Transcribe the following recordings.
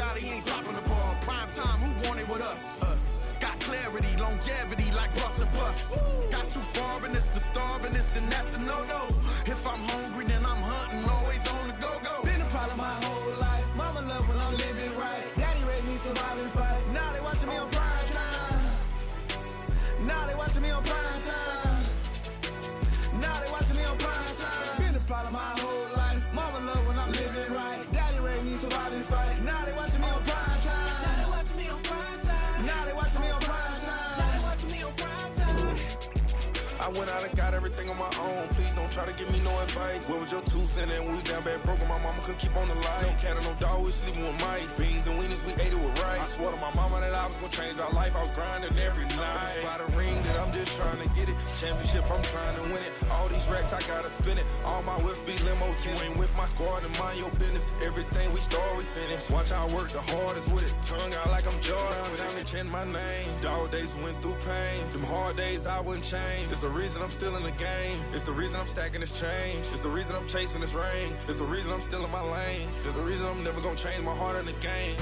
out, he ain't dropping the ball. Prime time, who want it with us? Us. Got clarity, longevity like bus and bus. Got too far in this to starve in this, and that's a no-no. If I'm hungry, then I'm hunting, always on the go-go. Been a problem my whole life. Mama love when I'm living right. Daddy raised me survive and fight. Now they watching me on prime time. Now they watching me on prime time. Now they watching me on prime time. Been a problem my whole life. Mama love when I'm living right. Daddy raised me survive and fight. Now they watching me on prime time. Now they watching me on prime time. Now they watching me on prime time. Now they watching me on prime time. I went out and got everything on my own. Please don't try to give me no advice. What was your 2 cents and we was down bad broke and my mama couldn't keep on the light. No cat or no dog, we sleeping with mice. Beans and weenies, we ate it with rice. I swore to my mama that I was gonna change our life. I was grinding every night. By the ring that I'm just trying to get it. Championship, I'm trying to win it. All these racks, I gotta spin it. All my whips be limo. You ain't with my squad and mind your business. Everything we start, we finish. Watch I work the hardest with it. Tongue out like I'm Jordan. Down to chant my name. Dog days went through pain. Them hard days I wouldn't change. It's the reason I'm still in the game. It's the reason I'm stacking this change. It's the reason I'm chasing this rain. It's the reason I'm still in my lane. It's the reason I'm never gonna change my heart in the game.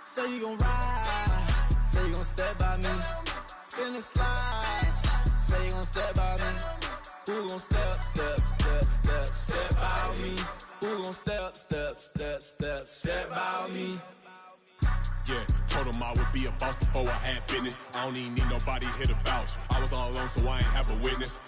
Say you gon' ride, say you gon' step by me, spin and slide, say you gon' step by me, who gon' step by me, who gon' step by me. Yeah, told him I would be a boss before I had business. I don't even need nobody here to vouch. I was all alone, so I ain't have a witness.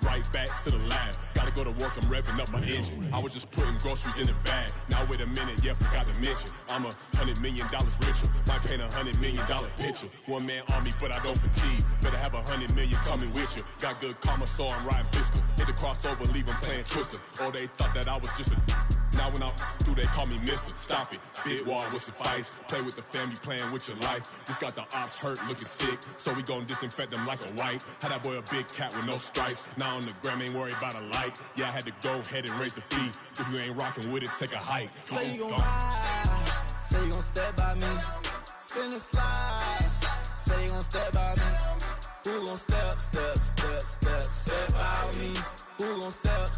Right back to the lab. Gotta go to work, I'm revving up my engine. I was just putting groceries in the bag. Now wait a minute, yeah, forgot to mention. I'm $100 million richer. Might paint $100 million picture. One man army, but I don't fatigue. Better have 100 million coming with you. Got good karma, so I'm riding fiscal. Hit the crossover, leave them playing Twister. Oh, they thought that I was just a... Now when I'm through, they call me Mister. Stop it, big wall, what's the fight? Play with the family, playing with your life. Just got the ops hurt, looking sick, so we gon' disinfect them like a wipe. Had that boy a big cat with no stripes. Now on the gram, ain't worried about a light. Yeah, I had to go ahead and raise the fee. If you ain't rocking with it, take a hike. Say you gon' ride, say you gon' step by me, spin and slide. Say you gon' step by me, who gon' step by me? Who gon' step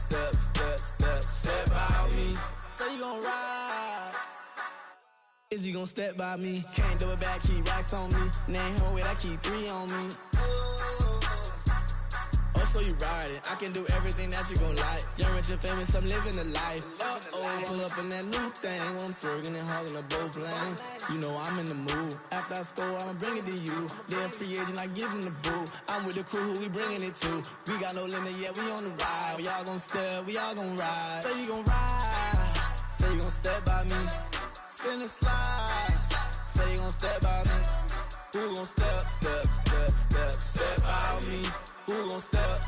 by me? Say you gon' ride. Is he gon' step by me? Can't do it back, keep racks on me. Name home with I keep 3 on me. Oh, so you riding? I can do everything that you gon' like. Young, rich, and famous, I'm living the life. Uh-oh, pull up in that new thing. I'm swerving and hogging up both lanes. You know I'm in the mood. After I score, I'ma bring it to you. They're a free agent, I give them the boo. I'm with the crew, who we bringing it to. We got no limit, yeah, we on the ride. We all gon' step, we all gon' ride. Say you gon' ride, say you gon' step by me. Spin and slide, say you gon' step by me. Who gon' step by me? Who gon' step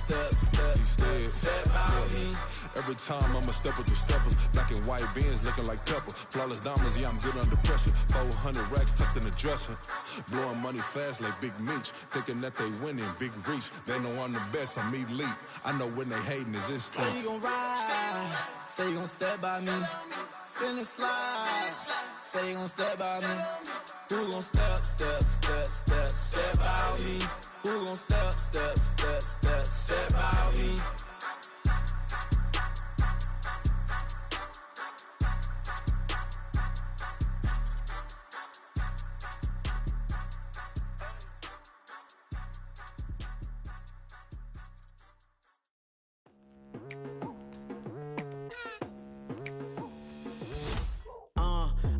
by me? Every time I'ma step with the steppers. Black and white beans looking like pepper. Flawless diamonds, yeah, I'm good under pressure. 400 racks tucked in the dresser. Blowing money fast like Big Meech. Thinking that they winning, big reach. They know I'm the best, I'm elite. I know when they hating is instinct. Say you gon' ride, say you gon' step by me. Spin and slide, say you gon' step by me. Who gon' step by me? Who gon' step by me?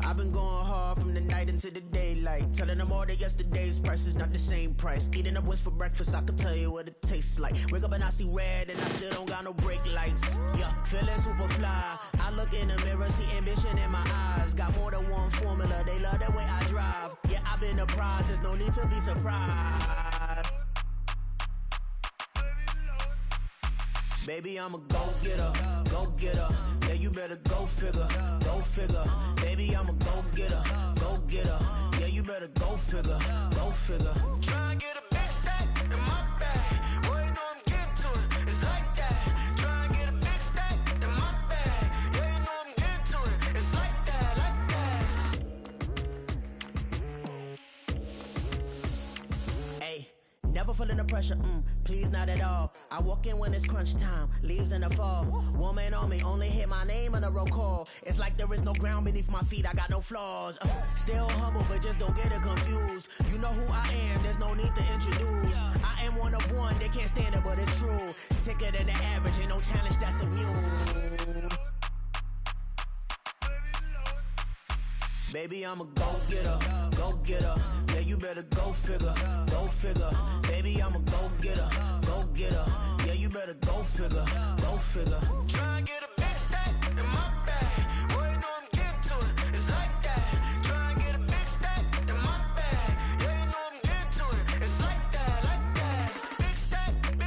I've been going hard from the night into the daylight. Telling them all that yesterday's price is not the same price. Eating up wings for breakfast, I can tell you what it tastes like. Wake up and I see red and I still don't got no brake lights. Yeah, feeling super fly. I look in the mirror, see ambition in my eyes. Got more than one formula, they love the way I drive. Yeah, I've been the prize, there's no need to be surprised. Baby, I'm a go-getter, go-getter. Yeah, you better go figure, go figure. Baby, I'm a go-getter, go-getter. Yeah, you better go figure, go figure. Try and get a big stack in my bag. Boy, you know I'm getting to it. It's like that. Try and get a big stack in my bag. Yeah, you know I'm getting to it. It's like that, like that. Hey. Never feeling the pressure, please not at all. I walk in when it's crunch time, leaves in the fall. Woman on me, only hit my name on a roll call. It's like there is no ground beneath my feet, I got no flaws. Still humble, but just don't get it confused. You know who I am, there's no need to introduce. I am one of one, they can't stand it, but it's true. Sicker than the average, ain't no challenge that's immune. Baby, I'm a go-getter, go-getter. Yeah, you better go figure, go figure. Baby, I'm a go-getter, go-getter. Yeah, you better go figure, go figure. Try and get a big stack in my bag. Boy, you know I'm getting to it. It's like that. Try and get a big stack in my bag. Yeah, you know I'm getting to it. It's like that, like that. Big stack in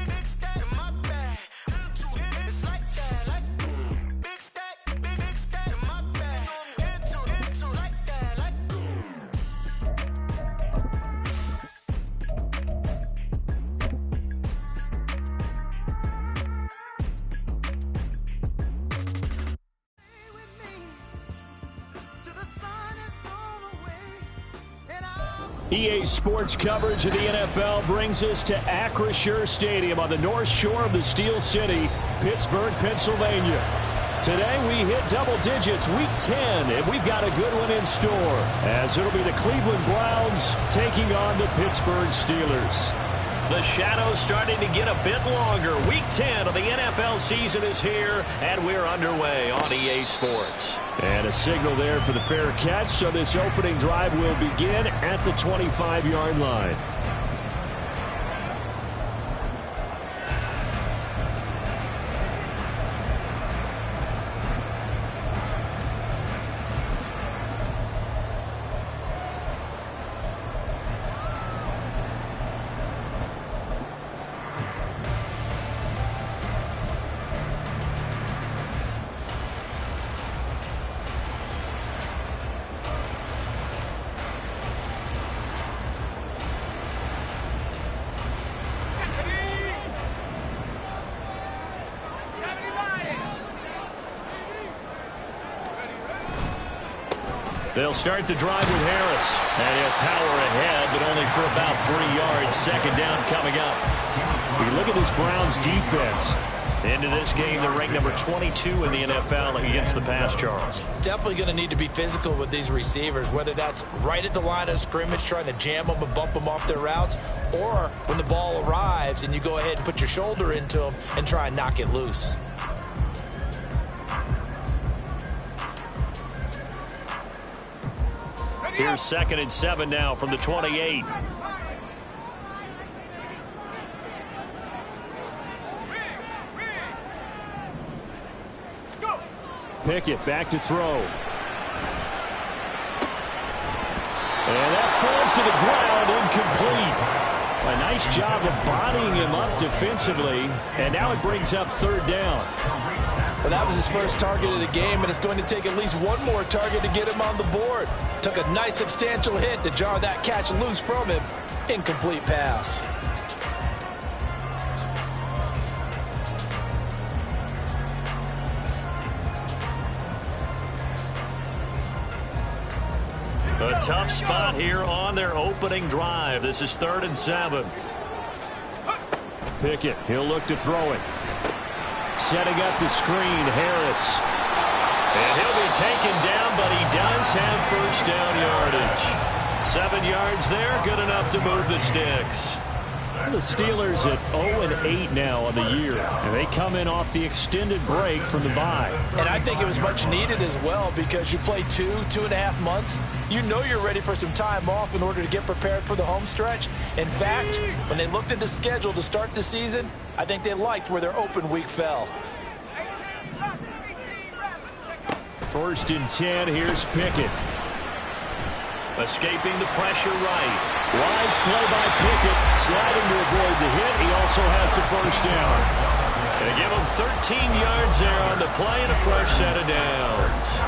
my bag. It's like that, like big stack in my bag. Into like that, like. EA Sports coverage of the NFL brings us to Acrisure Stadium on the north shore of the Steel City, Pittsburgh, Pennsylvania. Today we hit double digits, week 10, and we've got a good one in store, as it'll be the Cleveland Browns taking on the Pittsburgh Steelers. The shadow's starting to get a bit longer. Week 10 of the NFL season is here, and we're underway on EA Sports. And a signal there for the fair catch, so this opening drive will begin at the 25-yard line. They'll start the drive with Harris. And he'll power ahead, but only for about 3 yards. Second down coming up. We look at this Browns defense. Into this game, they're ranked number 22 in the NFL against the pass, Charles. Definitely going to need to be physical with these receivers, whether that's right at the line of scrimmage, trying to jam them and bump them off their routes, or when the ball arrives and you go ahead and put your shoulder into them and try and knock it loose. Here's 2nd and 7 now from the 28. Pickett back to throw. And that falls to the ground, incomplete. A nice job of bodying him up defensively, and now it brings up 3rd down. Well, that was his first target of the game, and it's going to take at least one more target to get him on the board. Took a nice substantial hit to jar that catch loose from him. Incomplete pass. A tough spot here on their opening drive. This is 3rd and 7. Pickett, he'll look to throw it. Setting up the screen, Harris. And he'll be taken down, but he does have first down yardage. 7 yards there, good enough to move the sticks. The Steelers at 0-8 now on the year, and they come in off the extended break from the bye. And I think it was much needed as well, because you play 2.5 months. You know you're ready for some time off in order to get prepared for the home stretch. In fact, when they looked at the schedule to start the season, I think they liked where their open week fell. 1st and 10, here's Pickett. Escaping the pressure right. Wise play by Pickett, sliding to avoid the hit. He also has the first down. They give him 13 yards there on the play and a fresh set of downs.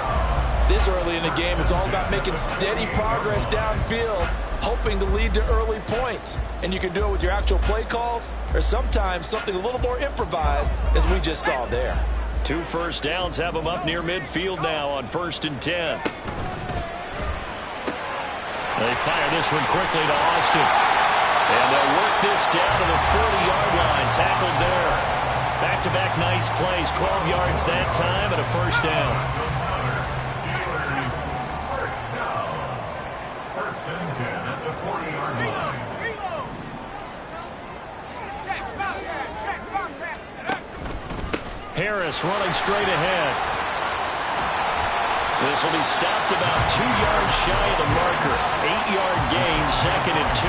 This early in the game, it's all about making steady progress downfield, hoping to lead to early points. And you can do it with your actual play calls or sometimes something a little more improvised, as we just saw there. 2 first downs have them up near midfield now on 1st and 10. They fire this one quickly to Austin. And they'll work this down to the 40-yard line, tackled there. Back-to-back nice plays, 12 yards that time and a first down. First and 10 at the 40-yard line. Harris running straight ahead. This will be stopped about 2 yards shy of the marker. 8-yard gain, 2nd and 2.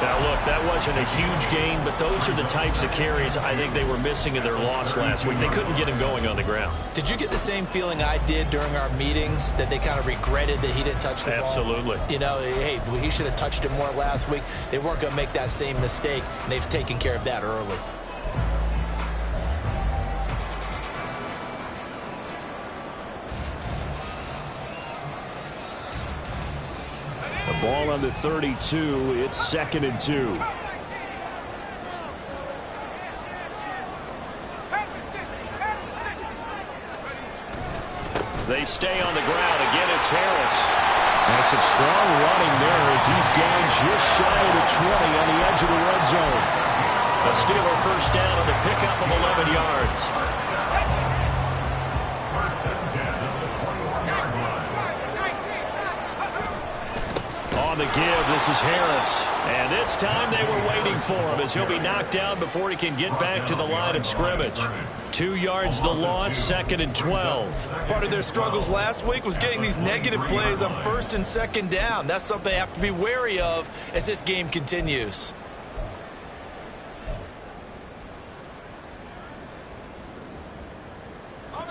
Now, look, that wasn't a huge gain, but those are the types of carries I think they were missing in their loss last week. They couldn't get him going on the ground. Did you get the same feeling I did during our meetings, that they kind of regretted that he didn't touch the ball? Absolutely. You know, hey, he should have touched it more last week. They weren't going to make that same mistake, and they've taken care of that early. Ball on the 32. It's 2nd and 2. They stay on the ground. Again, it's Harris. And some strong running there as he's down just shy of the 20 on the edge of the red zone. A Steeler first down on the pickup of 11 yards. On the give, this is Harris. And this time they were waiting for him as he'll be knocked down before he can get back to the line of scrimmage. 2 yards the loss, 2nd and 12. Part of their struggles last week was getting these negative plays on 1st and 2nd down. That's something they have to be wary of as this game continues.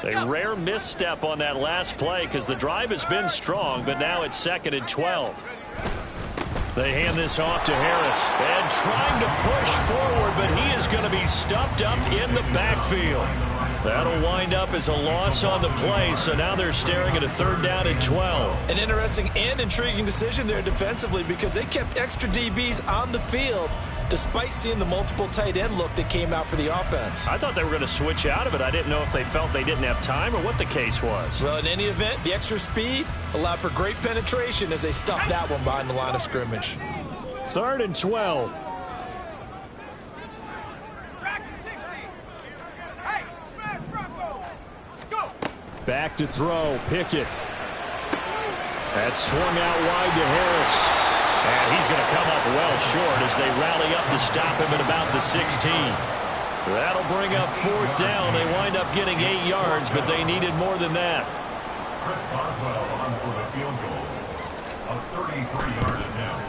A rare misstep on that last play because the drive has been strong, but now it's 2nd and 12. They hand this off to Harris. And trying to push forward, but he is going to be stuffed up in the backfield. That'll wind up as a loss on the play, so now they're staring at a 3rd down and 12. An interesting and intriguing decision there defensively because they kept extra DBs on the field despite seeing the multiple tight end look that came out for the offense. I thought they were going to switch out of it. I didn't know if they felt they didn't have time or what the case was. Well, in any event, the extra speed allowed for great penetration as they stuffed that one behind the line of scrimmage. 3rd and 12. Back to throw, Pickett. That's swung out wide to Harris. And he's going to come up well short as they rally up to stop him at about the 16. That'll bring up 4th down. They wind up getting 8 yards, but they needed more than that. Chris Boswell on for the field goal. A 33-yard attempt.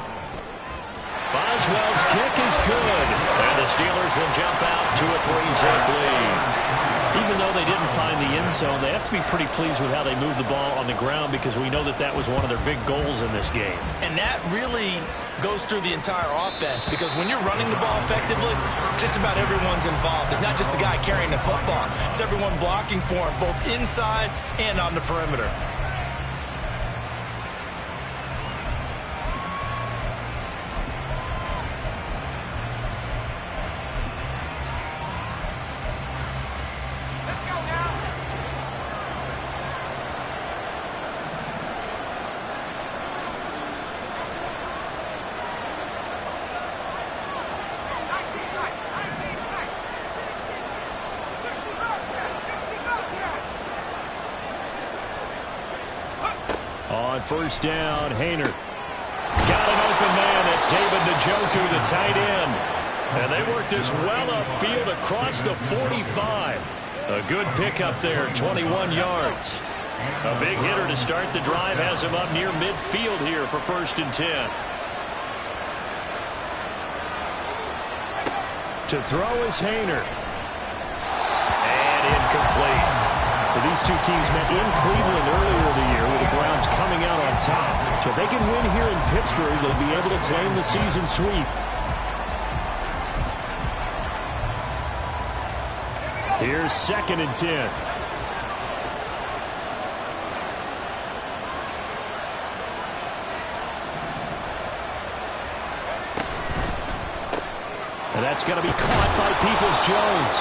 Boswell's kick is good. And the Steelers will jump out to a 3-zip lead. Even though they didn't find the end zone, they have to be pretty pleased with how they moved the ball on the ground because we know that that was one of their big goals in this game. And that really goes through the entire offense because when you're running the ball effectively, just about everyone's involved. It's not just the guy carrying the football. It's everyone blocking for him, both inside and on the perimeter. On 1st down, Hayner. Got an open man. That's David Njoku, the tight end. And they work this well upfield across the 45. A good pickup there, 21 yards. A big hitter to start the drive has him up near midfield here for 1st and 10. To throw is Hayner. And incomplete. These two teams met in Cleveland earlier in the year with the Browns coming out on top. So if they can win here in Pittsburgh, they'll be able to claim the season sweep. Here's 2nd and 10. And that's going to be caught by Peoples-Jones.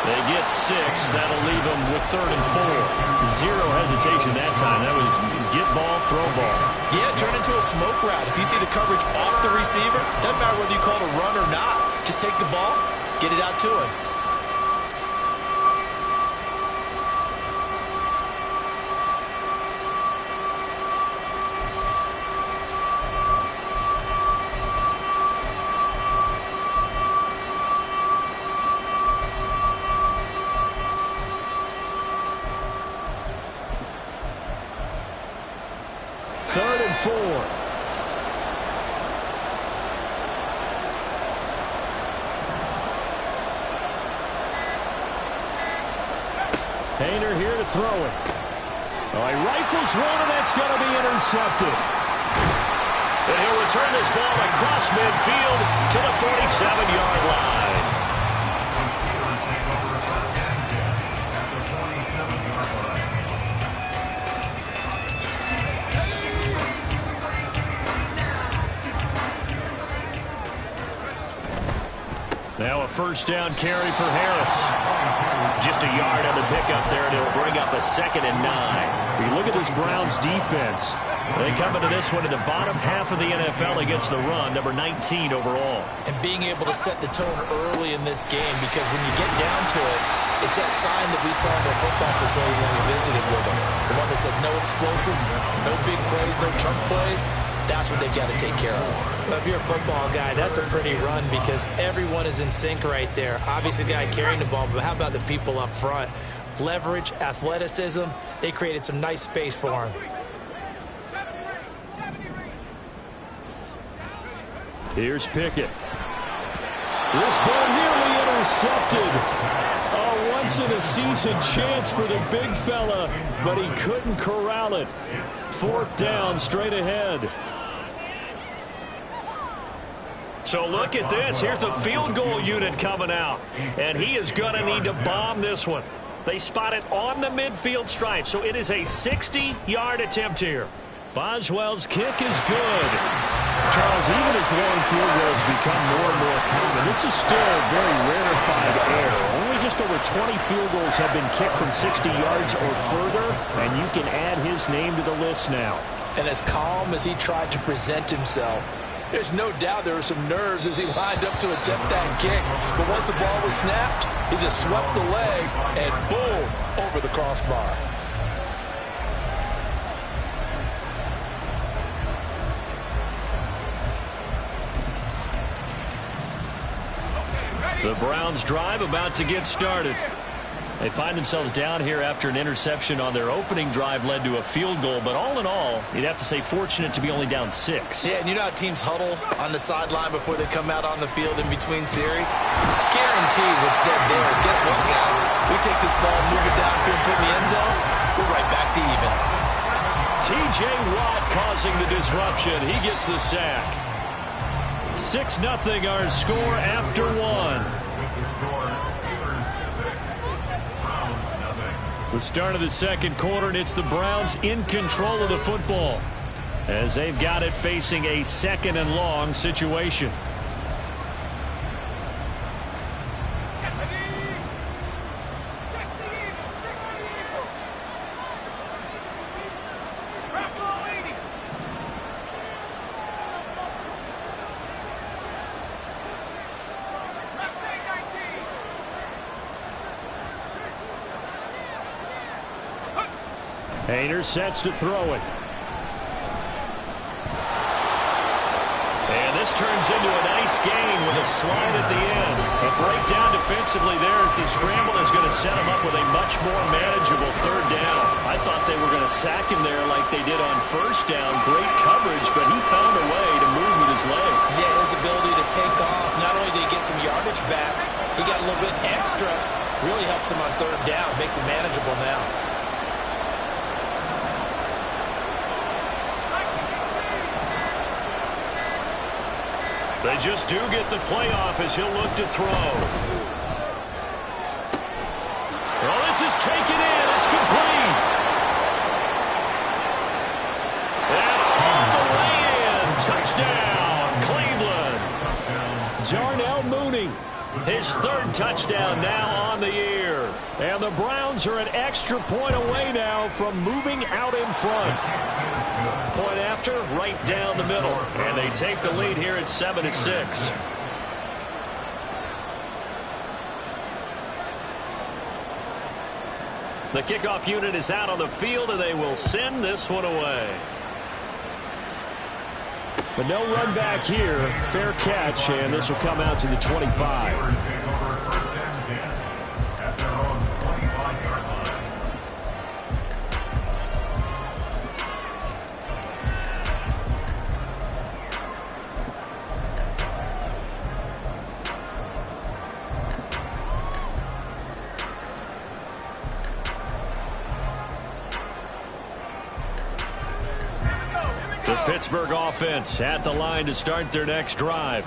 They get 6. That'll leave them with 3rd and 4. Zero hesitation that time. That was get ball, throw ball. Yeah, turn into a smoke route. If you see the coverage off the receiver, doesn't matter whether you call it a run or not. Just take the ball, get it out to him. Hayner here to throw it. Oh, he rifles one, and that's going to be intercepted. And he'll return this ball across midfield to the 47-yard line. At the 47-yard line. Now a first down carry for Harris. Just a yard on the pickup there, and it'll bring up a 2nd and 9. If you look at this Browns defense, they come into this one in the bottom half of the NFL against the run, number 19 overall. And being able to set the tone early in this game, because when you get down to it, it's that sign that we saw in the football facility when we visited with them. The one that said no explosives, no big plays, no chunk plays. That's what they've got to take care of. Well, if you're a football guy, that's a pretty run because everyone is in sync right there. Obviously, the guy carrying the ball, but how about the people up front? Leverage, athleticism, they created some nice space for him. Here's Pickett. This ball nearly intercepted. A once-in-a-season chance for the big fella, but he couldn't corral it. 4th down, straight ahead. So look at this. Here's the field goal unit coming out. And he is going to need to bomb this one. They spot it on the midfield stripe, so it is a 60-yard attempt here. Boswell's kick is good. Charles, even as long field goals become more and more common, this is still a very rarefied air. Only just over 20 field goals have been kicked from 60 yards or further, and you can add his name to the list now. And as calm as he tried to present himself, there's no doubt there were some nerves as he lined up to attempt that kick. But once the ball was snapped, he just swept the leg and boom, over the crossbar. The Browns drive about to get started. They find themselves down here after an interception on their opening drive led to a field goal. But all in all, you'd have to say fortunate to be only down 6. Yeah, and you know how teams huddle on the sideline before they come out on the field in between series? Guaranteed what said there is, guess what, guys? We take this ball, move it downfield, put it in the end zone, we're right back to even. T.J. Watt causing the disruption. He gets the sack. 6-0 our score after 1. With the score, Steelers 6, Browns nothing. The start of the second quarter, and it's the Browns in control of the football as they've got it facing a 2nd and long situation. Hayner sets to throw it. And this turns into a nice gain with a slide at the end. A breakdown defensively there as the scramble is going to set him up with a much more manageable 3rd down. I thought they were going to sack him there like they did on 1st down. Great coverage, but he found a way to move with his legs. Yeah, his ability to take off. Not only did he get some yardage back, he got a little bit extra. Really helps him on 3rd down. Makes it manageable now. They just do get the playoff as he'll look to throw. His third touchdown now on the year. And the Browns are an extra point away now from moving out in front. Point after, right down the middle. And they take the lead here at 7-6. The kickoff unit is out on the field, and they will send this one away. But no run back here. Fair catch, and this will come out to the 25. Pittsburgh offense at the line to start their next drive.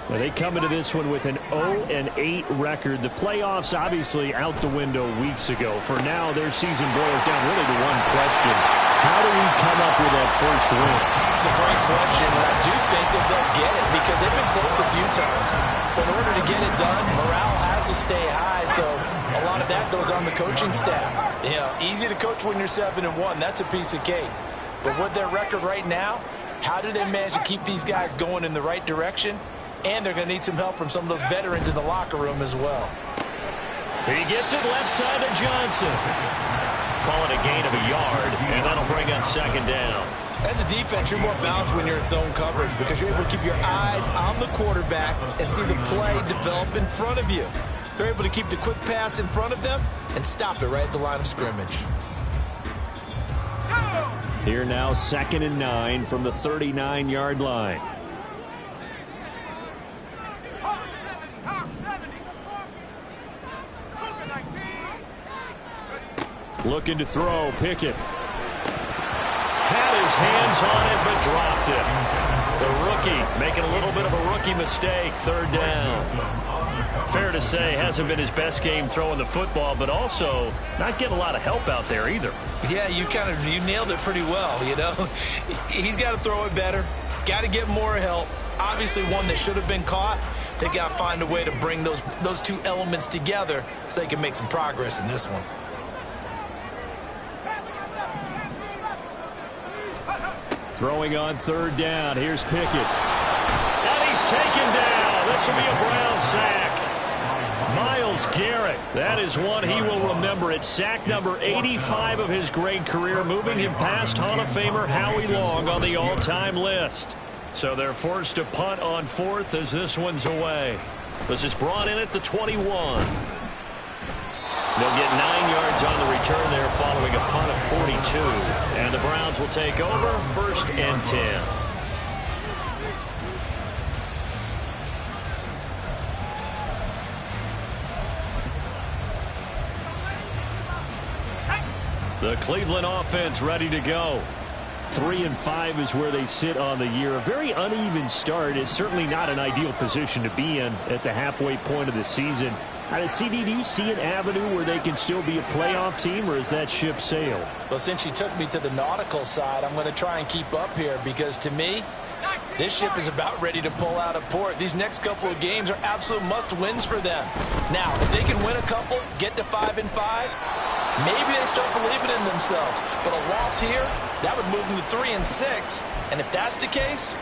Well, they come into this one with an 0-8 record. The playoffs obviously out the window weeks ago. For now, their season boils down really to one question. How do we come up with that first win? It's a great question, and I do think that they'll get it because they've been close a few times. But in order to get it done, morale has to stay high, so a lot of that goes on the coaching staff. You know, easy to coach when you're 7-1. That's a piece of cake. But with their record right now, how do they manage to keep these guys going in the right direction? And they're going to need some help from some of those veterans in the locker room as well. He gets it left side to Johnson. Call it a gain of a yard, and that'll bring up second down. As a defense, you're more balanced when you're in zone coverage because you're able to keep your eyes on the quarterback and see the play develop in front of you. They're able to keep the quick pass in front of them and stop it right at the line of scrimmage. Here now, 2nd and 9 from the 39-yard line. Looking to throw, Pickett. Had his hands on it, but dropped it. The rookie making a little bit of a rookie mistake, 3rd down. Fair to say, hasn't been his best game throwing the football, but also not getting a lot of help out there either. Yeah, you nailed it pretty well, you know. He's got to throw it better, got to get more help. Obviously one that should have been caught. They got to find a way to bring those two elements together so they can make some progress in this one. Throwing on 3rd down. Here's Pickett. And he's taken down. This will be a Brown sack. Myles Garrett, that is one he will remember. It's sack number 85 of his great career, moving him past Hall of Famer Howie Long on the all-time list. So they're forced to punt on 4th as this one's away. This is brought in at the 21. They'll get 9 yards on the return there following a punt of 42. And the Browns will take over 1st and 10. The Cleveland offense ready to go. 3-5 is where they sit on the year. A very uneven start is certainly not an ideal position to be in at the halfway point of the season. CD, do you see an avenue where they can still be a playoff team, or is that ship sailed? Well, since you took me to the nautical side, I'm going to try and keep up here because to me, this ship is about ready to pull out of port. These next couple of games are absolute must-wins for them. Now, if they can win a couple, get to 5-5, maybe they start believing in themselves. But a loss here, that would move them to 3-6. And if that's the case,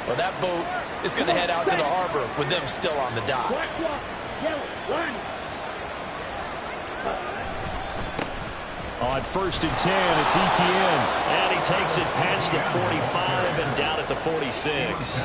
well, that boat is going to head out to the harbor with them still on the dock. On 1st and 10, it's Etienne. And he takes it past the 45 and down at the 46.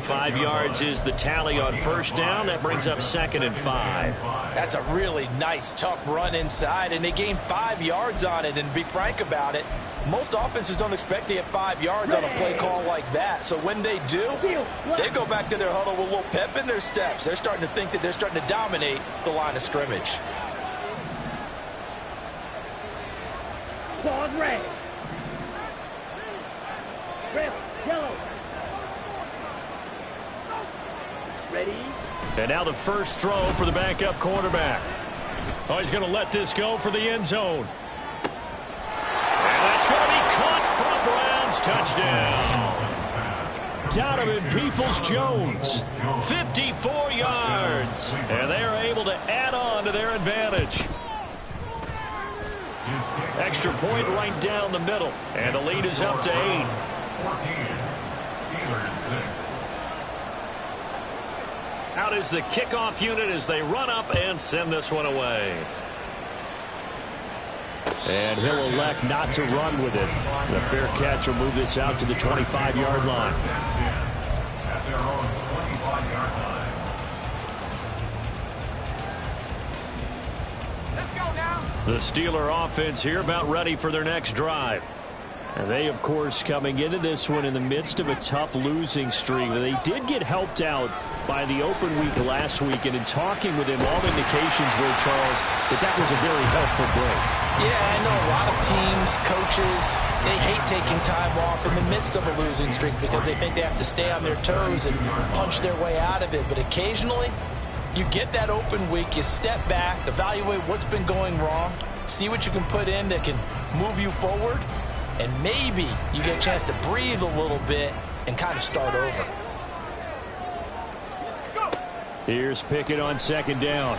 5 yards is the tally on 1st down. That brings up 2nd and 5. That's a really nice, tough run inside, and they gained 5 yards on it. And to be frank about it, most offenses don't expect to get 5 yards on a play call like that. So when they do, they go back to their huddle with a little pep in their steps. They're starting to think that they're starting to dominate the line of scrimmage. Squad red. Red, yellow. Ready? And now the first throw for the backup quarterback. Oh, he's going to let this go for the end zone. And that's going to be caught for a Browns touchdown. Donovan Peoples-Jones. 54 yards. And they are able to add on to their advantage. Extra point right down the middle. And the lead is up to 8. 14. Steelers 6. Out is the kickoff unit as they run up and send this one away. And he'll elect not to run with it. The fair catch will move this out to the 25-yard line. At their own 25-yard line. Let's go now. The Steeler offense here about ready for their next drive. And they, of course, coming into this one in the midst of a tough losing streak. They did get helped out by the open week last week, and in talking with him, all indications were, Charles, that was a very helpful break. Yeah, I know a lot of teams, coaches, they hate taking time off in the midst of a losing streak because they think they have to stay on their toes and punch their way out of it. But occasionally, you get that open week, you step back, evaluate what's been going wrong, see what you can put in that can move you forward, and maybe you get a chance to breathe a little bit and kind of start over. Here's Pickett on second down.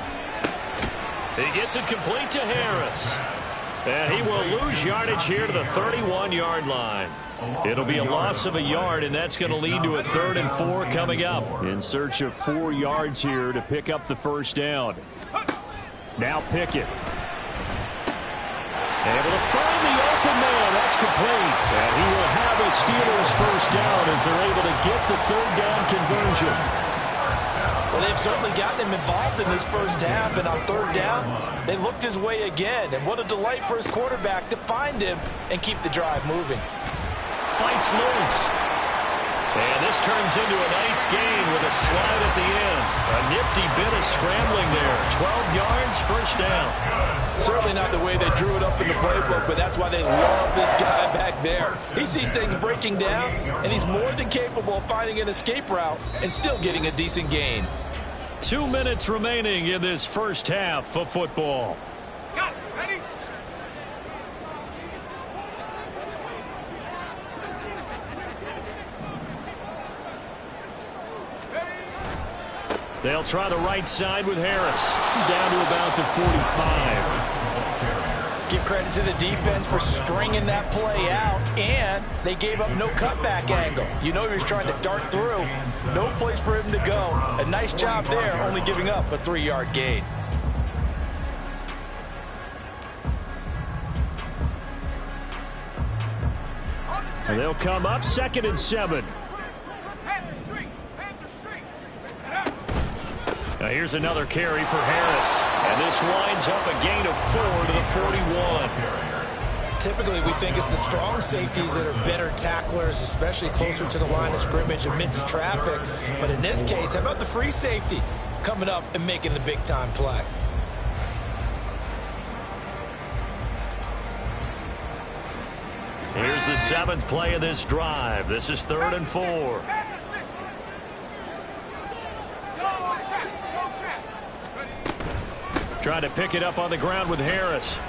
He gets it complete to Harris. And he will lose yardage here to the 31-yard line. It'll be a loss of a yard, and that's going to lead to a 3rd and 4 coming up. In search of 4 yards here to pick up the first down. Now Pickett. Able to find the open man. That's complete. And he will have a Steelers first down as they're able to get the 3rd down conversion. Well, they've certainly gotten him involved in this first half, and on 3rd down, they looked his way again. And what a delight for his quarterback to find him and keep the drive moving. Fights loose. And this turns into a nice gain with a slide at the end. A nifty bit of scrambling there. 12 yards, first down. Certainly not the way they drew it up in the playbook, but that's why they love this guy back there. He sees things breaking down, and he's more than capable of finding an escape route and still getting a decent gain. 2 minutes remaining in this first half of football. Got it. Ready? They'll try the right side with Harris. Down to about the 45. Give credit to the defense for stringing that play out, and they gave up no cutback angle. You know he was trying to dart through. No place for him to go. A nice job there, only giving up a 3-yard gain. And they'll come up 2nd and 7. Now here's another carry for Harris. And this winds up a gain of 4 to the 41. Typically, we think it's the strong safeties that are better tacklers, especially closer to the line of scrimmage amidst traffic. But in this case, how about the free safety coming up and making the big-time play? Here's the 7th play of this drive. This is 3rd and 4. Trying to pick it up on the ground with Harris.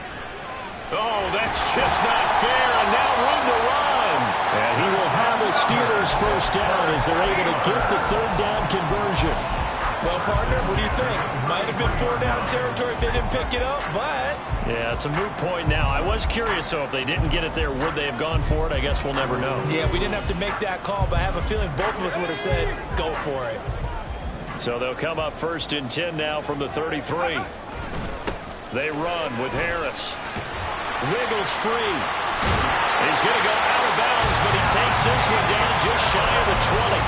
Oh, that's just not fair, and now room to run. And he will have a Steelers first down as they're able to get the 3rd down conversion. Well, partner, what do you think? Might have been 4-down territory if they didn't pick it up, but... Yeah, it's a moot point now. I was curious, so if they didn't get it there, would they have gone for it? I guess we'll never know. Yeah, we didn't have to make that call, but I have a feeling both of us would have said, go for it. So they'll come up 1st and 10 now from the 33. They run with Harris. Wiggles free. He's going to go out of bounds, but he takes this one down just shy of the 20.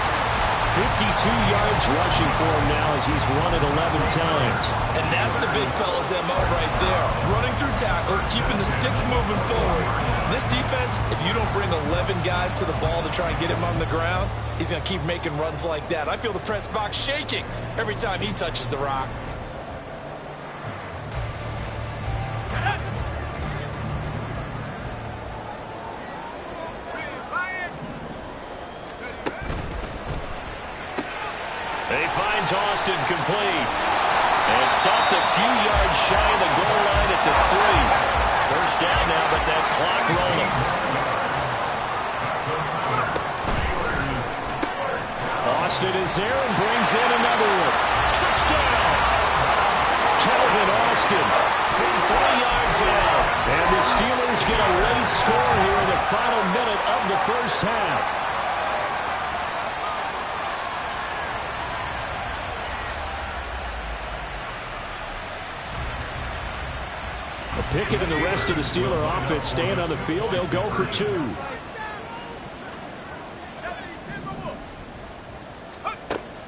52 yards rushing for him now as he's run it 11 times. And that's the big fella's MO right there. Running through tackles, keeping the sticks moving forward. This defense, if you don't bring 11 guys to the ball to try and get him on the ground, he's going to keep making runs like that. I feel the press box shaking every time he touches the rock. He finds Austin complete. And stopped a few yards shy of the goal line at the 3. First down now, but that clock rolling. Austin is there and brings in another one. Touchdown! Calvin Austin from 3 yards out. And the Steelers get a late score here in the final minute of the first half. Pickett and the rest of the Steeler offense staying on the field. They'll go for 2.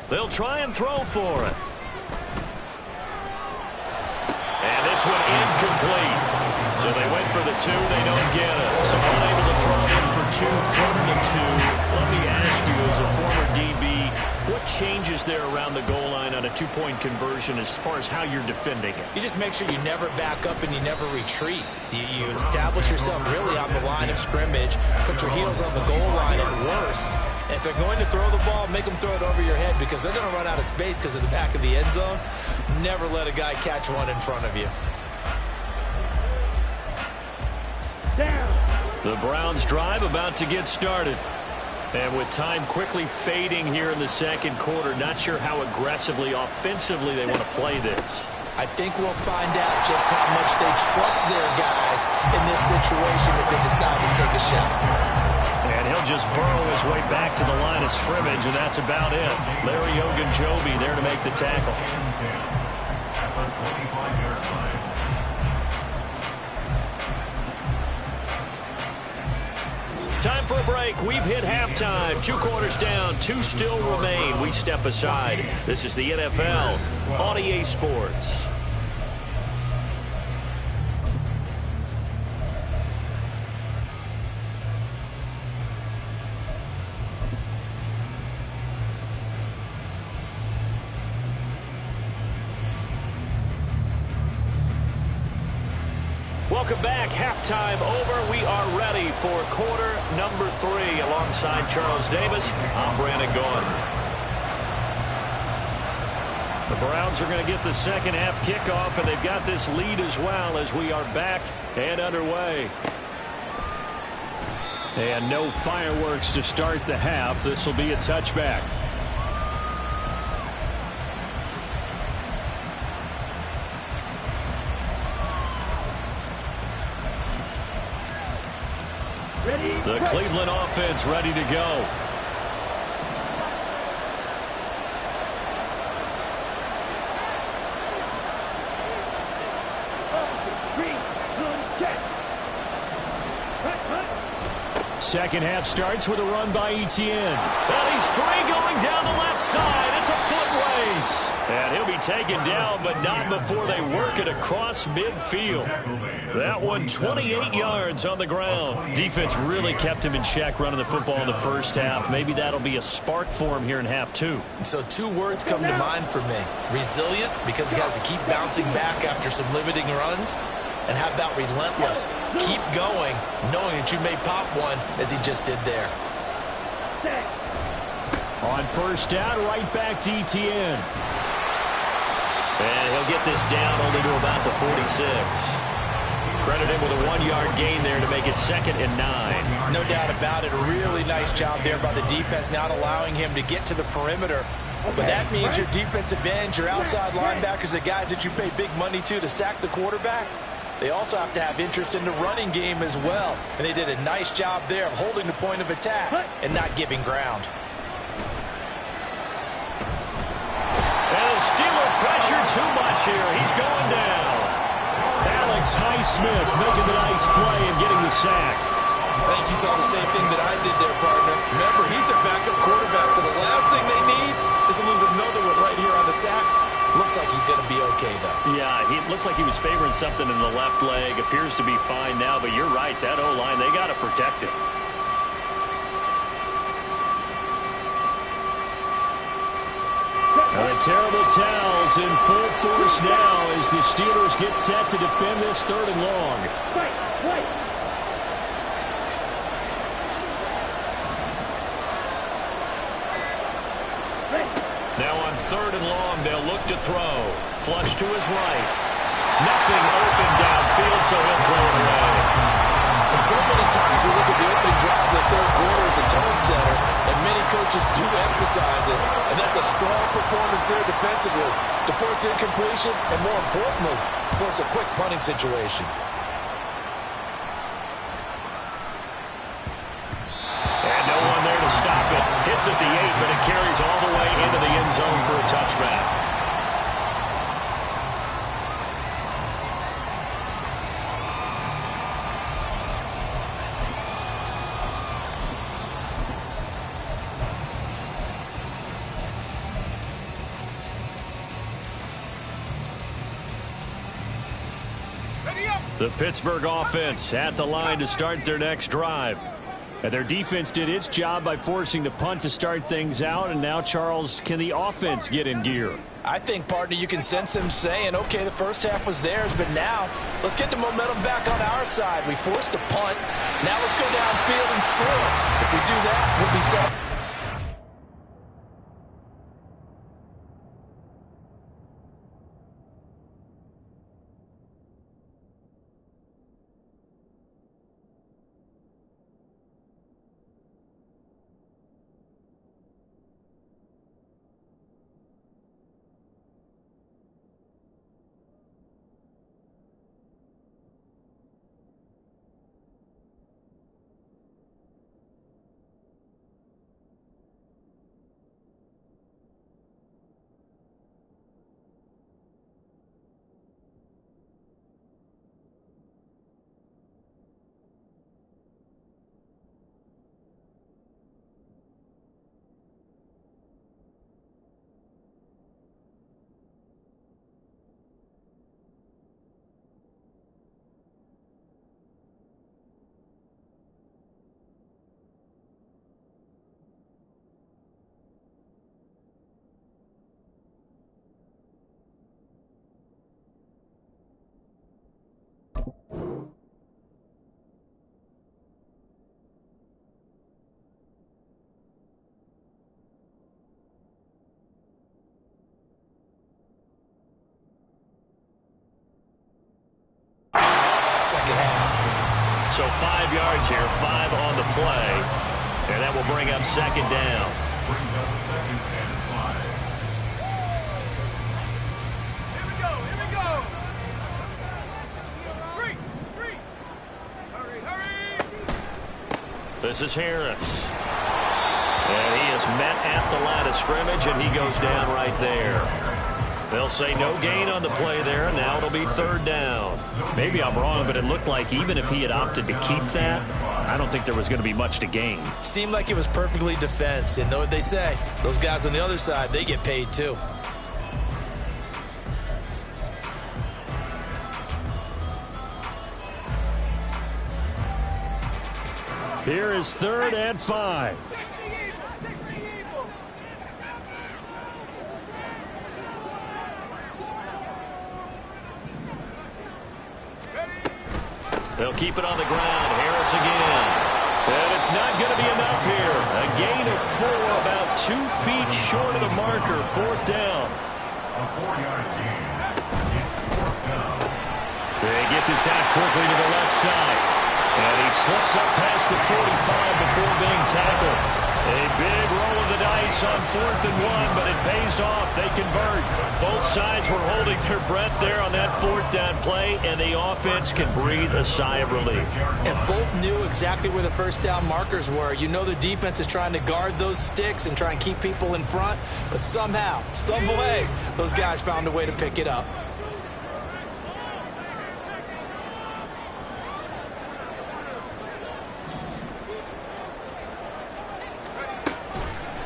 They'll try and throw for it. And this one incomplete. So they went for the 2. They don't get it. So unable to throw in for 2 from the 2. Let me ask you, as a former DB, what changes there around the goal line on a 2-point conversion as far as how you're defending it? You just make sure you never back up and you never retreat. You establish yourself really on the line of scrimmage, put your heels on the goal line at worst. And if they're going to throw the ball, make them throw it over your head because they're going to run out of space because of the back of the end zone. Never let a guy catch one in front of you. The Browns drive about to get started. And with time quickly fading here in the second quarter, not sure how aggressively, offensively they want to play this. I think we'll find out just how much they trust their guys in this situation if they decide to take a shot. And he'll just burrow his way back to the line of scrimmage, and that's about it. Larry Ogunjobi there to make the tackle. Time for a break. We've hit halftime. 2 quarters down. 2 still remain. We step aside. This is the NFL on EA Sports. Welcome back. Halftime over. We are ready for quarter number 3. Alongside Charles Davis, I'm Brandon Gaudin. The Browns are going to get the second half kickoff, and they've got this lead as well as we are back and underway. And no fireworks to start the half. This will be a touchback. The Cleveland offense ready to go. Second half starts with a run by Etienne. And he's free going down the left side. It's a foot race. And he'll be taken down, but not before they work it across midfield. That one 28 yards on the ground. Defense really kept him in check running the football in the first half. Maybe that'll be a spark for him here in half 2. So 2 words come to mind for me. Resilient, because he has to keep bouncing back after some limiting runs. And how about relentless? Keep going, knowing that you may pop one as he just did there. On first down, right back to Etienne. And he'll get this down only to about the 46. Credit him with a 1-yard gain there to make it 2nd and 9. No doubt about it. A really nice job there by the defense, not allowing him to get to the perimeter. But that means your defensive ends, your outside linebackers, the guys that you pay big money to sack the quarterback, they also have to have interest in the running game as well. And they did a nice job there of holding the point of attack and not giving ground. And the Steeler pressure too much here. He's going down. Alex Highsmith making the nice play and getting the sack. I think you saw the same thing that I did there, partner. Remember, he's their backup quarterback, so the last thing they need is to lose another one right here on the sack. Looks like he's going to be okay, though. Yeah, he looked like he was favoring something in the left leg. Appears to be fine now, but you're right. That O-line, they got to protect it. The terrible towels in full force now as the Steelers get set to defend this 3rd and long. Now on 3rd and long, they'll look to throw. Flush to his right. Nothing open downfield, so he'll throw it away. And So many times we look at the opening drive of the third quarter as a tone setter, and many coaches do emphasize it. And that's a strong performance there defensively to force incompletion and, more importantly, force a quick punting situation. And no one there to stop it. Hits at the 8, but it carries all the way into the end zone for a touchback. The Pittsburgh offense at the line to start their next drive. And their defense did its job by forcing the punt to start things out. And now, Charles, can the offense get in gear? I think, partner, you can sense them saying, okay, the first half was theirs, but now let's get the momentum back on our side. We forced a punt. Now let's go downfield and score. If we do that, we'll be set. So 5 yards here, 5 on the play. And that will bring up second down. Brings up second and 5. Here we go, here we go. Free. Hurry. This is Harris. And he is met at the line of scrimmage, and he goes down right there. They'll say no gain on the play there. Now it'll be third down. Maybe I'm wrong, but it looked like even if he had opted to keep that, I don't think there was going to be much to gain. Seemed like it was perfectly defense. And know what they say? Those guys on the other side, they get paid too. Here is 3rd and 5. They'll keep it on the ground. Harris again. And it's not going to be enough here. A gain of 4, about 2 feet short of the marker. 4th down. A 4-yard gain. It's 4th down. They get this out quickly to the left side. And he slips up past the 45 before being tackled. A big roll of the dice on 4th and 1, but it pays off. They convert. Both sides were holding their breath there on that 4th down play, and the offense can breathe a sigh of relief. And both knew exactly where the first down markers were. You know the defense is trying to guard those sticks and try and keep people in front, but somehow, some way, those guys found a way to pick it up.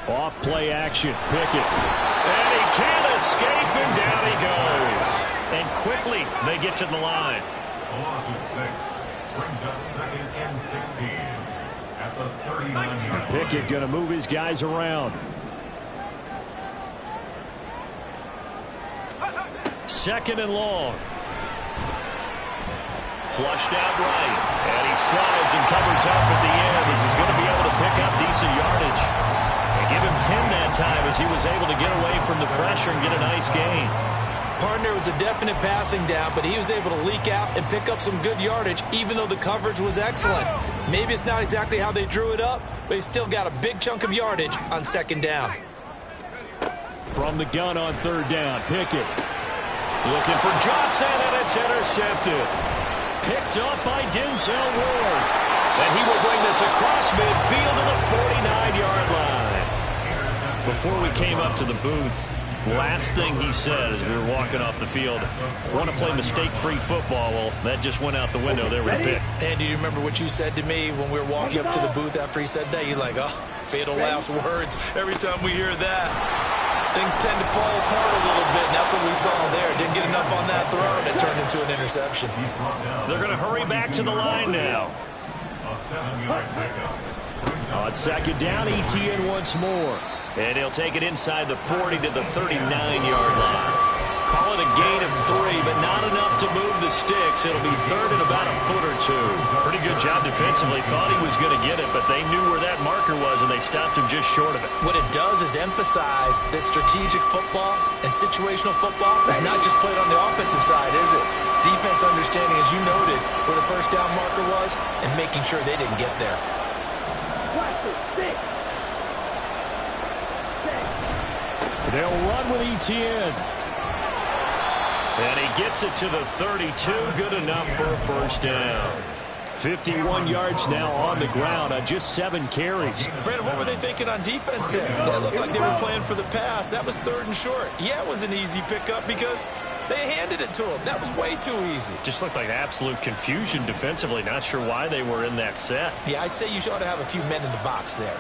Off play action, Pickett. And he can't escape, and down he goes. And quickly, they get to the line. A loss of 6 brings up 2nd and 16 at the 39-yard line. Pickett going to move his guys around. 2nd and long. Flushed out right. And he slides and covers up at the end as he's going to be able to pick up decent yardage. They give him 10 that time as he was able to get away from the pressure and get a nice gain. Partner was a definite passing down, but he was able to leak out and pick up some good yardage, even though the coverage was excellent. Maybe it's not exactly how they drew it up, but he still got a big chunk of yardage on second down. From the gun on third down, Pickett. Looking for Johnson, and it's intercepted. Picked up by Denzel Ward. And he will bring this across midfield to the 49-yard line. Before we came up to the booth, last thing he said as we were walking off the field, want to play mistake-free football. Well, that just went out the window there with a pick. And do you remember what you said to me when we were walking up to the booth after he said that? You're like, oh, fatal last words. Every time we hear that, things tend to fall apart a little bit, and that's what we saw there. Didn't get enough on that throw, and it turned into an interception. They're going to hurry back to the line now. On second down, ETN once more. And he'll take it inside the 40 to the 39-yard line. Call it a gain of 3, but not enough to move the sticks. It'll be third and about a foot or two. Pretty good job defensively. Thought he was going to get it, but they knew where that marker was, and they stopped him just short of it. What it does is emphasize that strategic football and situational football is not just played on the offensive side, is it? Defense understanding, as you noted, where the first down marker was and making sure they didn't get there. They'll run with ETN. And he gets it to the 32. Good enough for a first down. 51 yards now on the ground on just 7 carries. Brandon, what were they thinking on defense there? They looked like they were playing for the pass. That was third and short. Yeah, it was an easy pickup because they handed it to him. That was way too easy. Just looked like absolute confusion defensively. Not sure why they were in that set. Yeah, I'd say you ought to have a few men in the box there.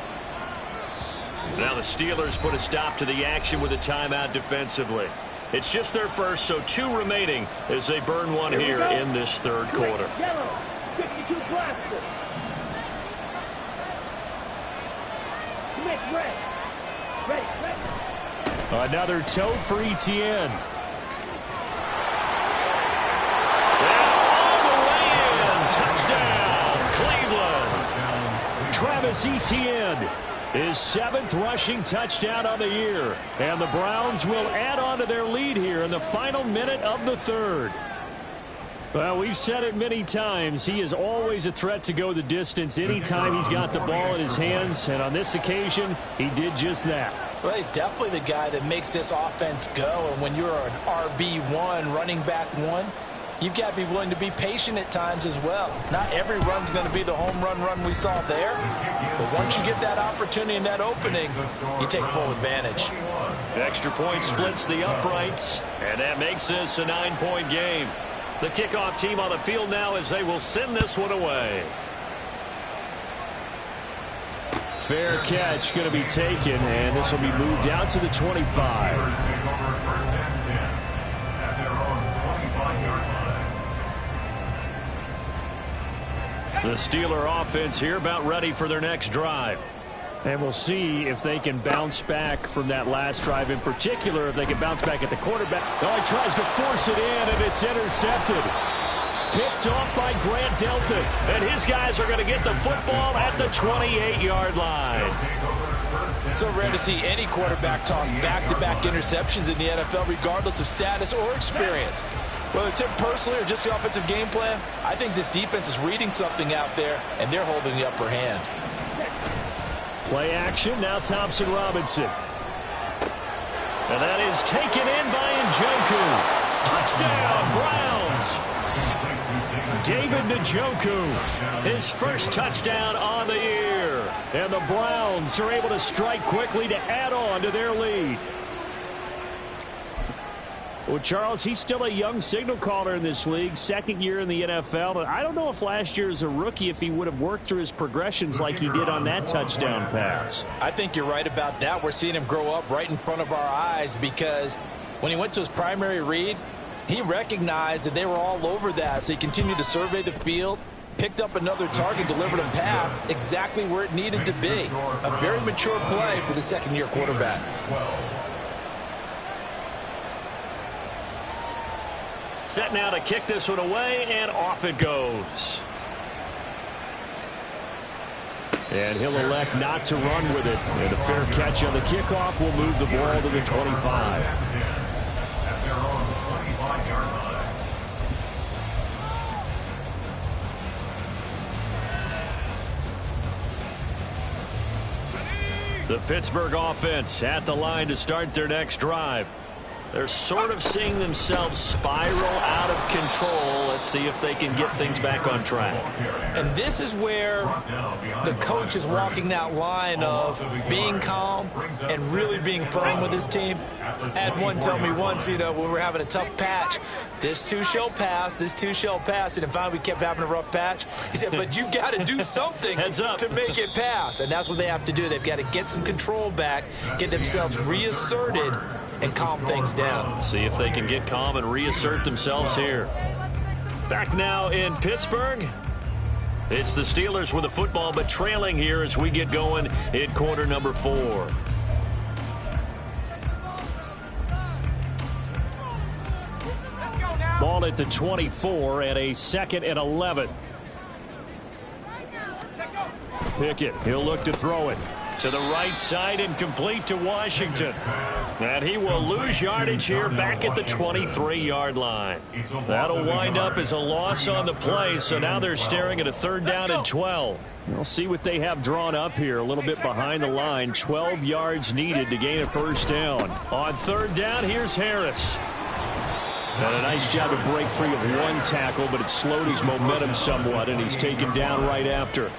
Now the Steelers put a stop to the action with a timeout defensively. It's just their first, so 2 remaining as they burn one here in this third quarter. Another tote for ETN. And all the way in. Touchdown, Cleveland. Travis Etienne. His 7th rushing touchdown on the year. And the Browns will add on to their lead here in the final minute of the third. Well, we've said it many times. He is always a threat to go the distance anytime he's got the ball in his hands. And on this occasion, he did just that. Well, he's definitely the guy that makes this offense go. And when you're an RB1, running back 1, you've got to be willing to be patient at times as well. Not every run's going to be the home run we saw there. But once you get that opportunity and that opening, you take full advantage. Extra point splits the uprights, and that makes this a 9-point game. The kickoff team on the field now as they will send this one away. Fair catch going to be taken, and this will be moved out to the 25. The Steeler offense here about ready for their next drive. And we'll see if they can bounce back from that last drive, in particular if they can bounce back at the quarterback. Oh, he tries to force it in, and it's intercepted. Picked off by Grant Delpit. And his guys are going to get the football at the 28-yard line. So rare to see any quarterback toss back-to-back interceptions in the NFL, regardless of status or experience. Whether it's him personally or just the offensive game plan, I think this defense is reading something out there, and they're holding the upper hand. Play action, now Thompson Robinson. And that is taken in by Njoku. Touchdown, Browns. David Njoku, his first touchdown on the year. And the Browns are able to strike quickly to add on to their lead. Well, Charles, he's still a young signal caller in this league, 2nd year in the NFL. And I don't know if last year as a rookie if he would have worked through his progressions like he did on that touchdown pass. I think you're right about that. We're seeing him grow up right in front of our eyes because when he went to his primary read, he recognized that they were all over that. So he continued to survey the field, picked up another target, delivered a pass exactly where it needed to be. A very mature play for the 2nd-year quarterback. Set now to kick this one away, and off it goes. And he'll elect not to run with it. And a fair catch on the kickoff will move the ball to the 25. The Pittsburgh offense at the line to start their next drive. They're sort of seeing themselves spiral out of control. Let's see if they can get things back on track. And this is where the coach is walking that line of being calm and really being firm with his team. I had one tell me once, when we were having a tough patch, this too shall pass, this too shall pass. And finally we kept having a rough patch. He said, but you got to do something to make it pass. And that's what they have to do. They've got to get some control back, get themselves reasserted, and calm things down. See if they can get calm and reassert themselves here. Back now in Pittsburgh. It's the Steelers with the football, but trailing here as we get going in quarter number 4. Ball at the 24 and a 2nd and 11. Pickett, he'll look to throw it to the right side and complete to Washington. And he will lose yardage here back at the 23-yard line. That'll wind up as a loss on the play, so now they're staring at a 3rd down and 12. We'll see what they have drawn up here a little bit behind the line. 12 yards needed to gain a 1st down. On 3rd down, here's Harris. And a nice job to break free of one tackle, but it slowed his momentum somewhat, and he's taken down right after.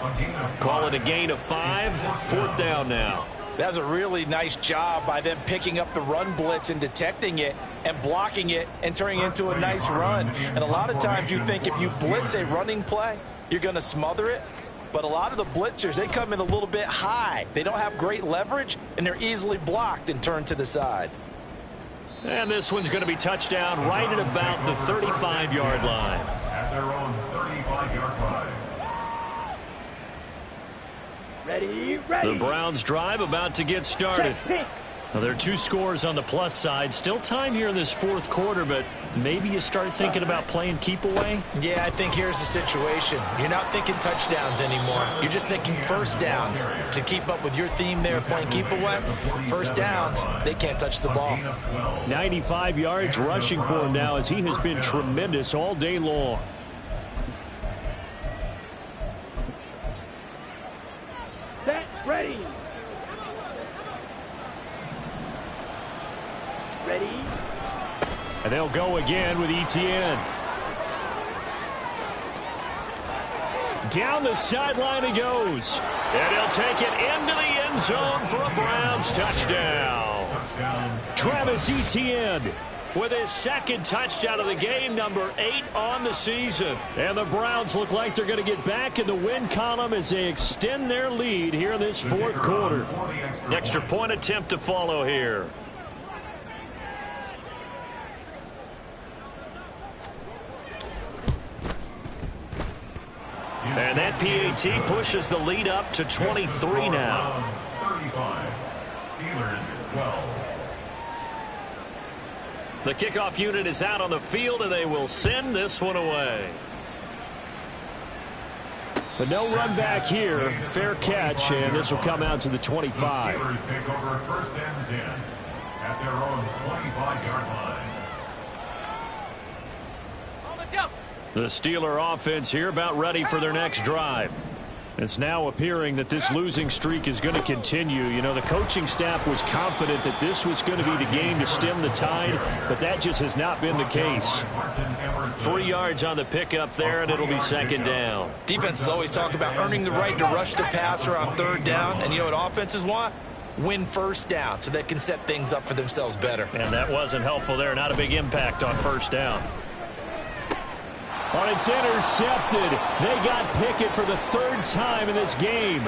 Call it a gain of 5. 4th down now. That's a really nice job by them picking up the run blitz and detecting it and blocking it and turning it into a nice run. And a lot of times you think if you blitz a running play, you're going to smother it. But a lot of the blitzers, they come in a little bit high. They don't have great leverage, and they're easily blocked and turned to the side. And this one's going to be touchdown right at about the 35-yard line. At their own 35-yard line. Ready. The Browns drive about to get started. Now, there are 2 scores on the plus side. Still time here in this 4th quarter, but maybe you start thinking about playing keep away? Yeah, I think here's the situation. You're not thinking touchdowns anymore. You're just thinking 1st downs. To keep up with your theme there, playing keep away, 1st downs, they can't touch the ball. 95 yards rushing for him now as he has been tremendous all day long. Set. Ready. Ready. And they'll go again with Etienne. Down the sideline he goes. And he'll take it into the end zone for a Browns touchdown. Travis Etienne with his 2nd touchdown of the game, number 8 on the season. And the Browns look like they're going to get back in the win column as they extend their lead here in this 4th quarter. Extra point attempt to follow here. And that PAT pushes the lead up to 23 now. 35. Steelers 12. The kickoff unit is out on the field, and they will send this one away. But no run back here. Fair catch, and this will come out to the 25. The Steelers take over 1st and 10 at their own 25-yard line. The Steeler offense here about ready for their next drive. It's now appearing that this losing streak is going to continue. You know, the coaching staff was confident that this was going to be the game to stem the tide, but that just has not been the case. 3 yards on the pickup there, and it'll be 2nd down. Defenses always talk about earning the right to rush the passer on 3rd down, and you know what offenses want? Win 1st down so they can set things up for themselves better. And that wasn't helpful there. Not a big impact on 1st down. But it's intercepted. They got Pickett for the 3rd time in this game.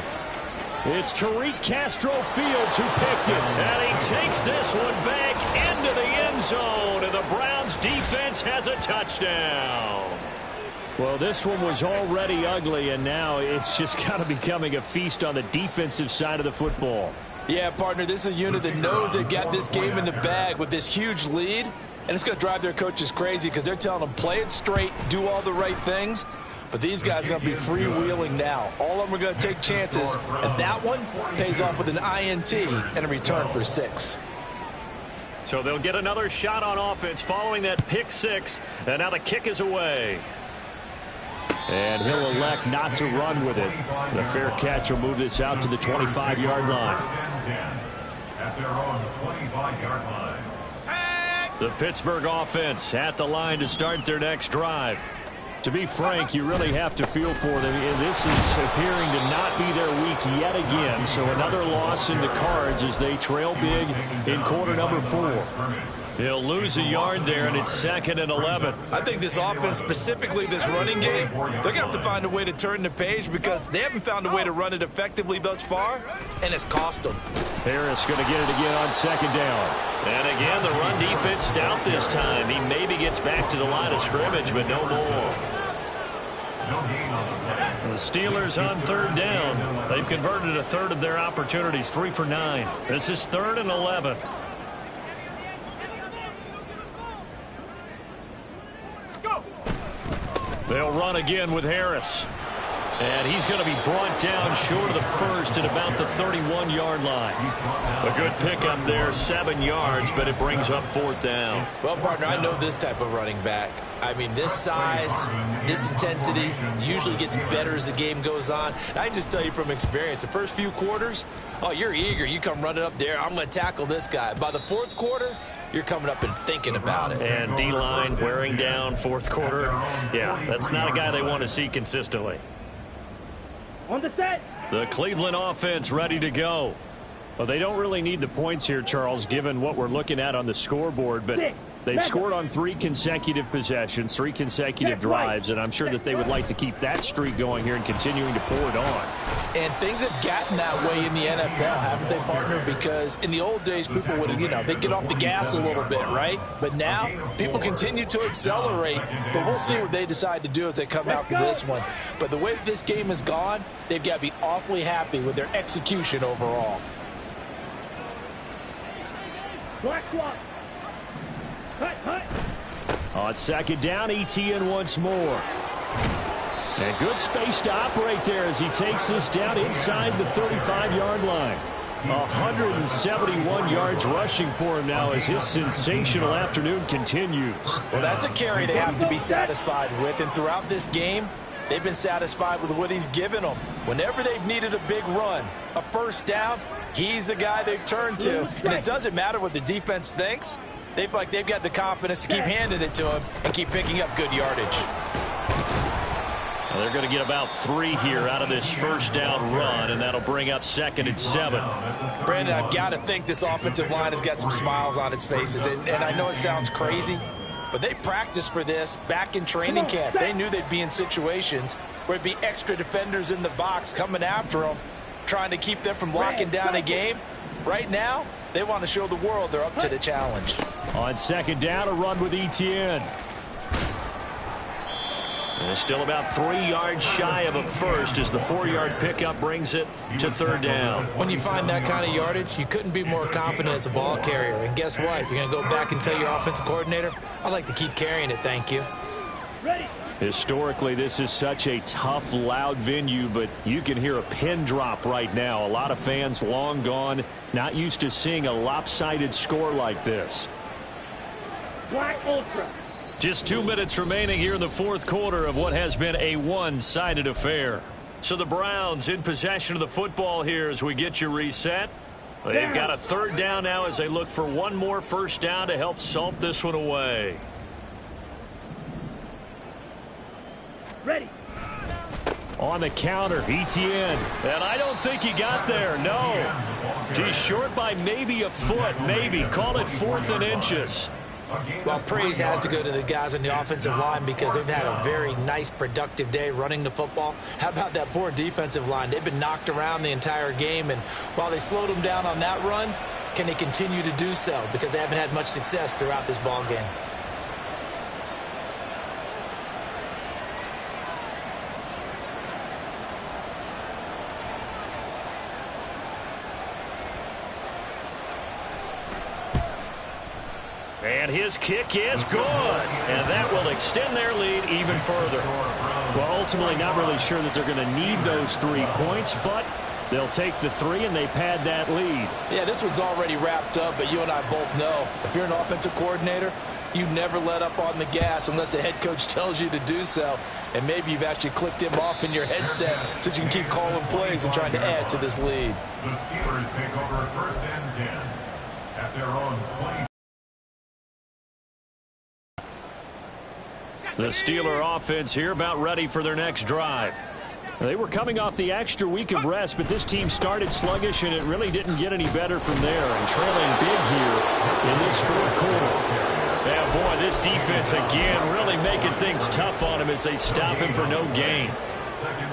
It's Tariq Castro-Fields who picked it. And he takes this one back into the end zone. And the Browns defense has a touchdown. Well, this one was already ugly, and now it's just kind of becoming a feast on the defensive side of the football. Yeah, partner, this is a unit that knows they've got this game in the bag with this huge lead. And it's going to drive their coaches crazy because they're telling them play it straight, do all the right things. But these guys are going to be freewheeling now. All of them are going to take chances. And that one pays off with an INT and a return for 6. So they'll get another shot on offense following that pick 6. And now the kick is away. And he'll elect not to run with it. The fair catch will move this out to the 25-yard line. At their own 25-yard line. The Pittsburgh offense at the line to start their next drive. To be frank, you really have to feel for them. And this is appearing to not be their week yet again. So another loss in the cards as they trail big in quarter number 4. He'll lose a yard there, and it's 2nd and 11. I think this offense, specifically this running game, they're going to have to find a way to turn the page because they haven't found a way to run it effectively thus far, and it's cost them. Harris going to get it again on 2nd down. And again, the run defense stout this time. He maybe gets back to the line of scrimmage, but no more. The Steelers on 3rd down. They've converted a third of their opportunities, 3 for 9. This is 3rd and 11. They'll run again with Harris. And he's going to be brought down short of the first at about the 31-yard line. A good pickup there, 7 yards, but it brings up 4th down. Well, partner, I know this type of running back. I mean, this size, this intensity usually gets better as the game goes on. And I just tell you from experience, the first few quarters, oh, you're eager. You come running up there, I'm going to tackle this guy. By the 4th quarter, you're coming up and thinking about it. And D-line wearing down 4th quarter. Yeah, that's not a guy they want to see consistently. On the set. The Cleveland offense ready to go. Well, they don't really need the points here, Charles, given what we're looking at on the scoreboard, but they've scored on 3 consecutive possessions, 3 consecutive drives, and I'm sure that they would like to keep that streak going here and continuing to pour it on. And things have gotten that way in the NFL, haven't they, partner? Because in the old days, people would, they'd get off the gas a little bit, right? But now, people continue to accelerate, but we'll see what they decide to do as they come out for this one. But the way that this game has gone, they've got to be awfully happy with their execution overall. Black block. Hut. On 2nd down, ETN once more. And good space to operate there as he takes this down inside the 35-yard line. 171 yards rushing for him now as his sensational afternoon continues. Well, that's a carry they have to be satisfied with, and throughout this game, they've been satisfied with what he's given them. Whenever they've needed a big run, a first down, he's the guy they've turned to. And it doesn't matter what the defense thinks. They feel like they've got the confidence to keep handing it to him and keep picking up good yardage. Well, they're going to get about 3 here out of this first down run, and that'll bring up 2nd and 7. Brandon, I've got to think this offensive line has got some smiles on its faces. And I know it sounds crazy, but they practiced for this back in training camp. They knew they'd be in situations where it'd be extra defenders in the box coming after them, trying to keep them from locking down a game. Right now, they want to show the world they're up to the challenge. On 2nd down, a run with ETN. And still about 3 yards shy of a first as the 4-yard pickup brings it to 3rd down. When you find that kind of yardage, you couldn't be more confident as a ball carrier. And guess what? You're going to go back and tell your offensive coordinator, I'd like to keep carrying it, thank you. Ready. Historically, this is such a tough, loud venue, but you can hear a pin drop right now. A lot of fans long gone, not used to seeing a lopsided score like this. Black Ultra. Just 2 minutes remaining here in the 4th quarter of what has been a one-sided affair. So the Browns in possession of the football here as we get you reset. They've got a 3rd down now as they look for one more first down to help salt this one away. Ready. On the counter, ETN. And I don't think he got there, no. He's short by maybe a foot, maybe. Call it 4th and inches. Well, praise has to go to the guys on the offensive line because they've had a very nice, productive day running the football. How about that poor defensive line? They've been knocked around the entire game, and while they slowed them down on that run, can they continue to do so? Because they haven't had much success throughout this ball game. And his kick is good. And that will extend their lead even further. Well, ultimately, not really sure that they're going to need those 3 points, but they'll take the 3 and they pad that lead. Yeah, this one's already wrapped up, but you and I both know if you're an offensive coordinator, You never let up on the gas unless the head coach tells you to do so. And maybe you've actually clicked him off in your headset so you can keep calling plays and trying to add to this lead. The Steelers take over 1st and 10 at their own 20. The Steeler offense here about ready for their next drive. They were coming off the extra week of rest, but this team started sluggish, and it really didn't get any better from there. And trailing big here in this 4th quarter. Yeah, boy, this defense again really making things tough on him as they stop him for no gain.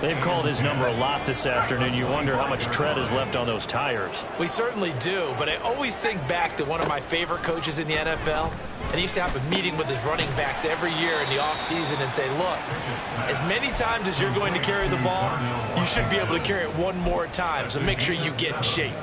They've called his number a lot this afternoon. You wonder how much tread is left on those tires. We certainly do, but I always think back to one of my favorite coaches in the NFL. And he used to have a meeting with his running backs every year in the offseason and say, look, as many times as you're going to carry the ball, you should be able to carry it one more time, so make sure you get in shape.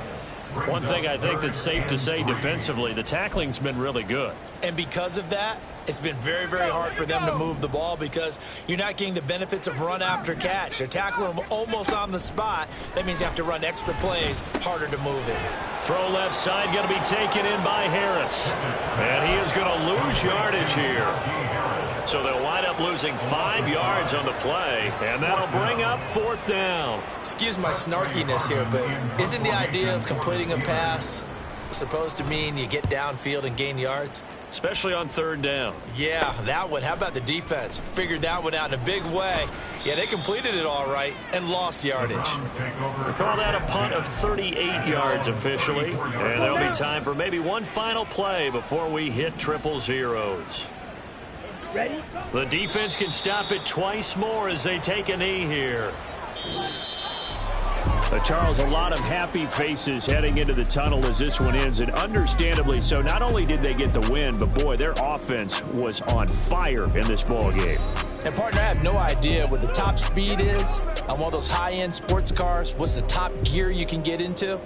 One thing I think that's safe to say defensively, the tackling's been really good. And because of that, it's been very, very hard for them to move the ball because you're not getting the benefits of run after catch. They're tackling them almost on the spot. That means you have to run extra plays, harder to move it. Throw left side going to be taken in by Harris. And he is going to lose yardage here. So they'll wind up losing 5 yards on the play, and that'll bring up 4th down. Excuse my snarkiness here, but isn't the idea of completing a pass supposed to mean you get downfield and gain yards? Especially on 3rd down. Yeah, that one. How about the defense? Figured that one out in a big way. Yeah, they completed it all right and lost yardage. We call that a punt of 38 yards officially. And there'll be time for maybe one final play before we hit 000. Ready? The defense can stop it twice more as they take a knee here. Charles, a lot of happy faces heading into the tunnel as this one ends, and understandably so. Not only did they get the win, but boy, their offense was on fire in this ball game. And partner, I have no idea what the top speed is on one of those high-end sports cars. What's the top gear you can get into?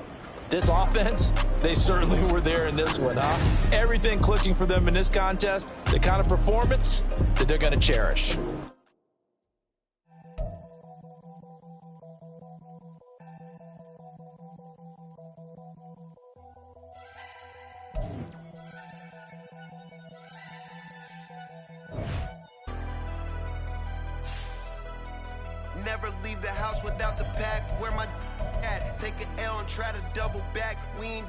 This offense, they certainly were there in this one, huh? Everything clicking for them in this contest, the kind of performance that they're going to cherish. Never leave the house without the pack. Where my at? Take an L and try to double back. We ain't